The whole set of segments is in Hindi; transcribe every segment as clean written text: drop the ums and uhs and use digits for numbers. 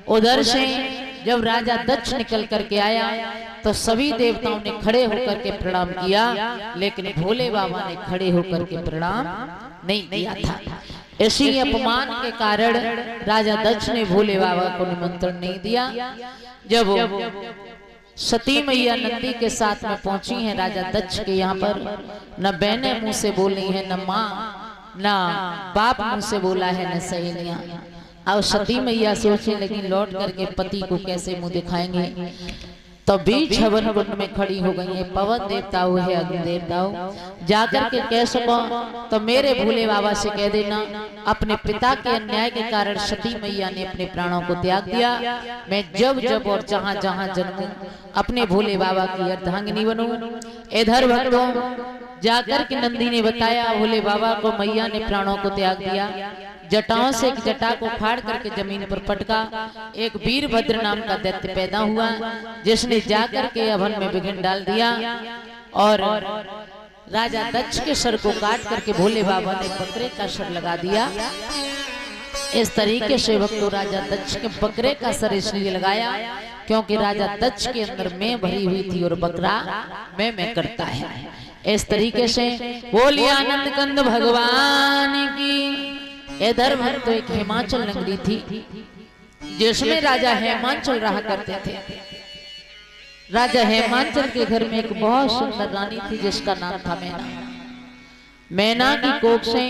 उधर से जब राजा दक्ष निकल करके आया तो सभी देवताओं ने खड़े होकर के प्रणाम किया, लेकिन भोले बाबा ने खड़े होकर के प्रणाम नहीं किया था। इसी अपमान के कारण राजा दक्ष ने भोले बाबा को निमंत्रण नहीं दिया। जब सती मैया नंदी के साथ में पहुंची हैं राजा दक्ष के यहाँ पर, न बहनें मुंह से बोली है, न माँ न बाप मुंह से बोला है, न सहेलियां। अब सती मैया सोचने लगी लौट करके पति को कैसे मुंह दिखाएंगे। तो बीच हवन कुंड में खड़ी हो गई है, पवन देवता हो है, अग्नि देवता हो, जाकर के कह सको तो मेरे भोले बाबा से कह देना अपने पिता के अन्याय के कारण सती मैया ने अपने प्राणों को त्याग दिया। मैं जब जब और जहां जहां जन्मूं अपने भोले बाबा की अर्धांगिनी बनूं। इधर भक्तों जाकर के नंदी ने बताया भोले बाबा को मैया ने प्राणों को त्याग दिया। जटाओं से एक जटा को फाड़ करके जमीन पर पटका। एक वीरभद्र नाम का दैत्य पैदा हुआ जिसने जाकर के अभन में विघ्न डाल दिया और राजा दक्ष के सर को काट करके भोले बाबा ने बकरे का सर लगा दिया। इस तरीके से भक्तों राजा दक्ष के बकरे का सर इसलिए लगाया क्योंकि राजा दक्ष के अंदर मैं भरी हुई थी और बकरा मैं करता है। इस तरीके से बोलिए आनंद कंद भगवान की। इधर तो एक हिमाचल नगरी थी जिसमें राजा हेमांचल रहा करते थे। राजा हेमांचल के घर में एक बहुत सुंदर रानी थी जिसका नाम था मैना। मैना की कोख से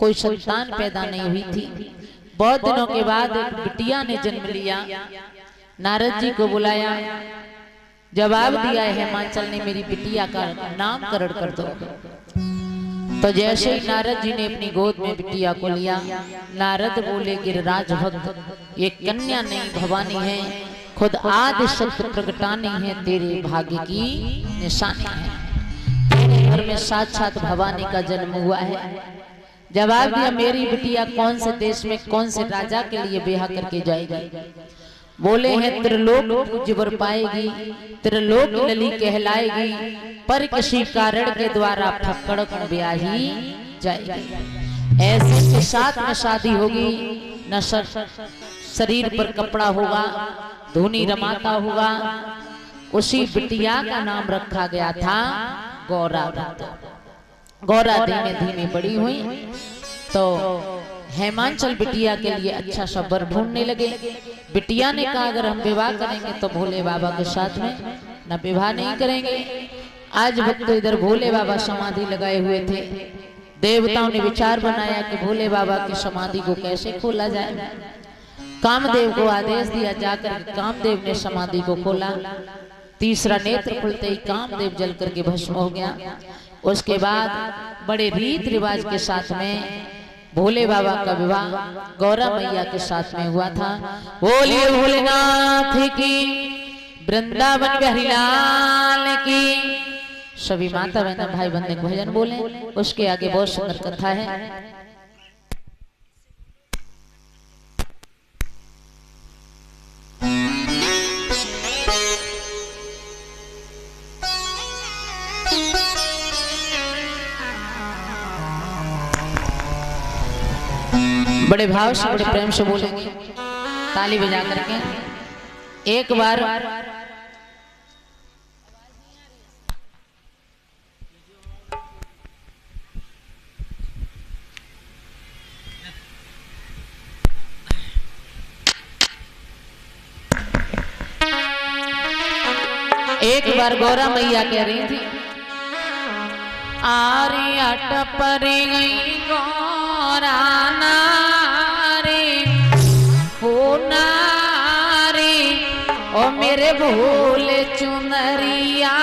कोई संतान पैदा नहीं हुई थी। बहुत दिनों के बाद एक बिटिया ने जन्म लिया। नारद जी को बुलाया, जवाब दिया हेमांचल ने मेरी बिटिया का नामकरण कर दो। तो जैसे ही नारद जी ने अपनी गोद में बिटिया को लिया, नारद बोले गिरिराज भक्त ये कन्या नहीं भवानी है, खुद आदि शक्ति प्रगटानी है, तेरे भाग्य की निशानी है। तेरे घर में साक्षात भवानी का जन्म हुआ है। जवाब दिया मेरी बिटिया कौन से देश में कौन से राजा के लिए ब्याह करके जाएगी। बोले हैं त्रिलोक पूज्य वर पाएगी, त्रिलोक लली कहलाएगी, पर किसी कारण के द्वारा फक्कड़ को ब्याही जाएगी। ऐसे के साथ में शादी होगी, न शरीर पर कपड़ा होगा, धूनी रमाता होगा। उसी बिटिया का नाम रखा गया था गौरा। गौरा धीमे धीमे बड़ी हुई तो हेमांचल बिटिया के लिए अच्छा सा वर ढूंढने लगे। बिटिया ने कहा अगर हम विवाह करेंगे तो भोले बाबा के साथ में, न विवाह नहीं करेंगे। आज भक्त इधर भोले बाबा समाधि लगाए हुए थे। देवताओं ने विचार बनाया कि भोले बाबा की समाधि को कैसे खोला जाए। कामदेव को आदेश दिया, जाकर कामदेव ने समाधि को खोला। तीसरा नेत्र खुलते ही कामदेव जल करके भस्म हो गया। उसके बाद बड़े रीत रिवाज के साथ में भोले बाबा का विवाह गौरा मैया के साथ में हुआ था। बोलिए भोलेनाथ की, वृंदावन बिहारी लाल की। सभी माता बहन भाई बंधु भजन बोले, उसके आगे बहुत सुंदर कथा है। बड़े भाव से बड़े प्रेम से बोलेंगे, ताली बजा करके। एक बार गौरा मैया कह रही थी, आरे अटपरे गई गौरा नारे हो नारे, ओ मेरे भोले चुनरिया